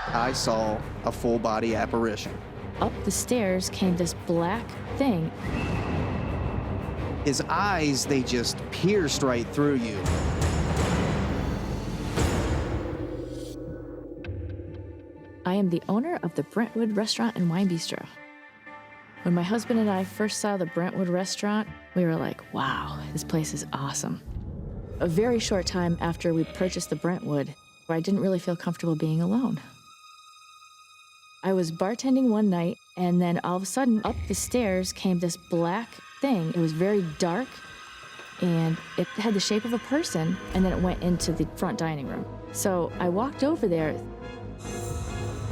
I saw a full-body apparition. Up the stairs came this black thing. His eyes, they just pierced right through you. I am the owner of the Brentwood Restaurant and Wine Bistro. When my husband and I first saw the Brentwood restaurant, we were like, wow, this place is awesome. A very short time after we purchased the Brentwood, I didn't really feel comfortable being alone. I was bartending one night, and then all of a sudden, up the stairs came this black thing. It was very dark, and it had the shape of a person, and then it went into the front dining room. So I walked over there,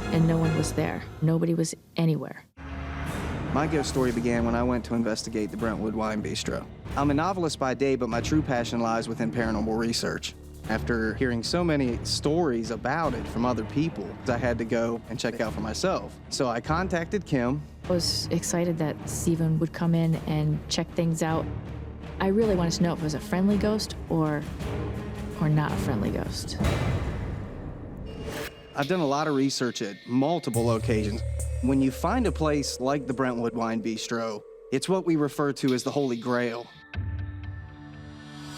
and no one was there. Nobody was anywhere. My ghost story began when I went to investigate the Brentwood Wine Bistro. I'm a novelist by day, but my true passion lies within paranormal research. After hearing so many stories about it from other people, I had to go and check out for myself. So I contacted Kim. I was excited that Stephen would come in and check things out. I really wanted to know if it was a friendly ghost or not a friendly ghost. I've done a lot of research at multiple locations. When you find a place like the Brentwood Wine Bistro, it's what we refer to as the Holy Grail.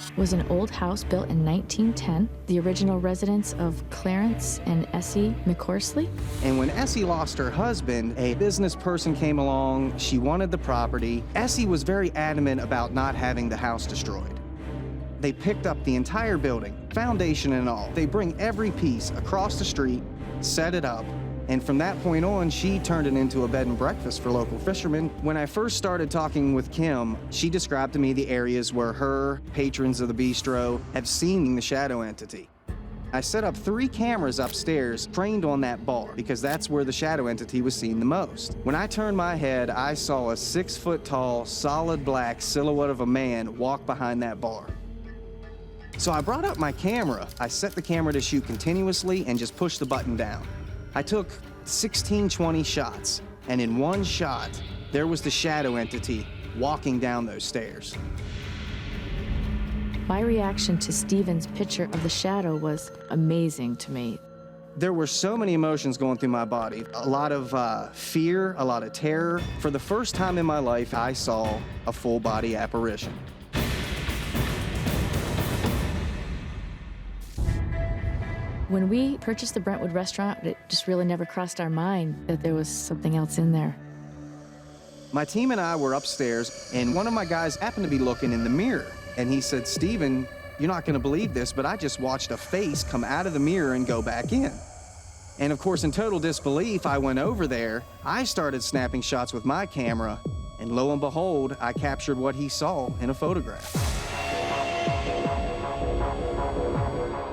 It was an old house built in 1910, the original residence of Clarence and Essie McCorsley. And when Essie lost her husband, a business person came along. She wanted the property. Essie was very adamant about not having the house destroyed. They picked up the entire building, foundation and all. They bring every piece across the street, set it up, and from that point on, she turned it into a bed and breakfast for local fishermen. When I first started talking with Kim, she described to me the areas where her patrons of the bistro have seen the shadow entity. I set up 3 cameras upstairs trained on that bar because that's where the shadow entity was seen the most. When I turned my head, I saw a 6-foot-tall, solid black silhouette of a man walk behind that bar. So I brought up my camera. I set the camera to shoot continuously and just pushed the button down. I took 16-20 shots, and in one shot, there was the shadow entity walking down those stairs. My reaction to Stephen's picture of the shadow was amazing to me. There were so many emotions going through my body. A lot of fear, a lot of terror. For the first time in my life, I saw a full-body apparition. When we purchased the Brentwood restaurant, it just really never crossed our mind that there was something else in there. My team and I were upstairs, and one of my guys happened to be looking in the mirror. And he said, "Stephen, you're not gonna believe this, but I just watched a face come out of the mirror and go back in." And of course, in total disbelief, I went over there. I started snapping shots with my camera, and lo and behold, I captured what he saw in a photograph.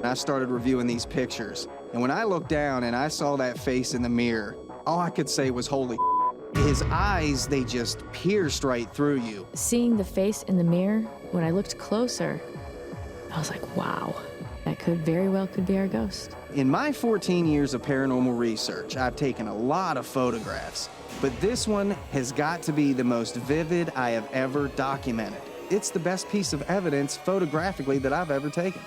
I started reviewing these pictures, and when I looked down and I saw that face in the mirror, all I could say was, holy his eyes, they just pierced right through you. Seeing the face in the mirror, when I looked closer, I was like, wow, that very well could be our ghost. In my 14 years of paranormal research, I've taken a lot of photographs, but this one has got to be the most vivid I have ever documented. It's the best piece of evidence photographically that I've ever taken.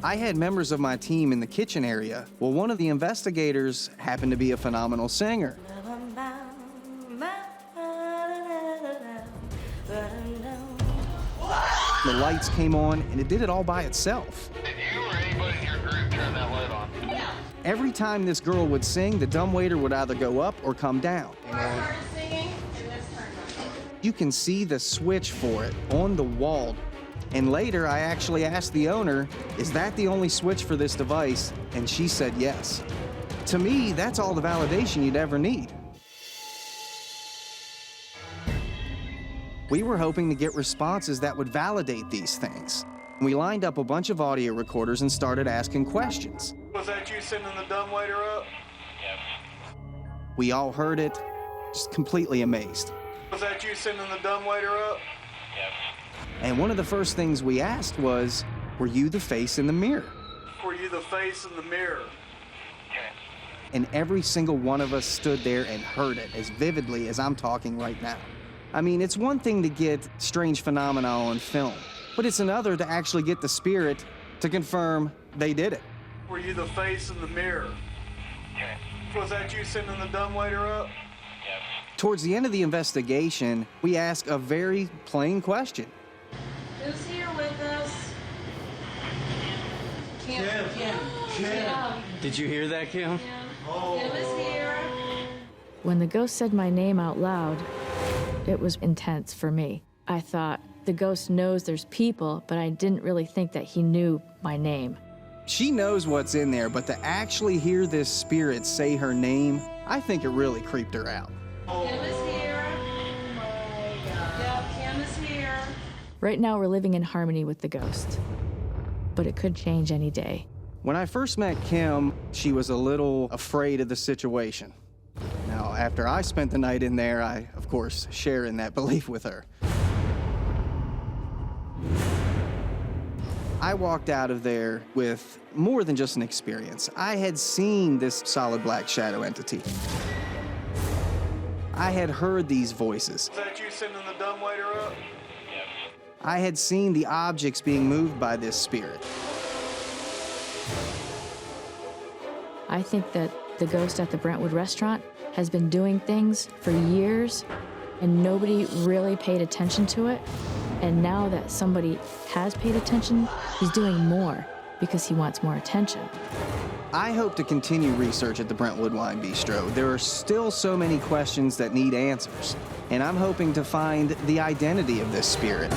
I had members of my team in the kitchen area. Well, one of the investigators happened to be a phenomenal singer. The lights came on, and it did it all by itself. Did you or anybody in your group turn that light on? Yeah. Every time this girl would sing, the dumbwaiter would either go up or come down. You can see the switch for it on the wall. And later, I actually asked the owner, is that the only switch for this device? And she said yes. To me, that's all the validation you'd ever need. We were hoping to get responses that would validate these things. We lined up a bunch of audio recorders and started asking questions. Was that you sending the dumbwaiter up? Yep. We all heard it, just completely amazed. Was that you sending the dumbwaiter up? Yep. And one of the first things we asked was, were you the face in the mirror? Were you the face in the mirror? Okay. And every single one of us stood there and heard it as vividly as I'm talking right now. I mean, it's one thing to get strange phenomena on film, but it's another to actually get the spirit to confirm they did it. Were you the face in the mirror? Okay. Was that you sending the dumbwaiter up? Yes. Towards the end of the investigation, we ask a very plain question. Who's here with us? Kim. Did you hear that, Kim? Kim is here. When the ghost said my name out loud, it was intense for me. I thought, the ghost knows there's people, but I didn't really think that he knew my name. She knows what's in there, but to actually hear this spirit say her name, I think it really creeped her out. Kim is here. Yep, Kim is here. Right now, we're living in harmony with the ghost, but it could change any day. When I first met Kim, she was a little afraid of the situation. Now, after I spent the night in there, I, of course, share in that belief with her. I walked out of there with more than just an experience. I had seen this solid black shadow entity. I had heard these voices. Was that you sending the dumbwaiter up? Yes. I had seen the objects being moved by this spirit. I think that the ghost at the Brentwood restaurant has been doing things for years, and nobody really paid attention to it. And now that somebody has paid attention, he's doing more because he wants more attention. I hope to continue research at the Brentwood Wine Bistro. There are still so many questions that need answers, and I'm hoping to find the identity of this spirit.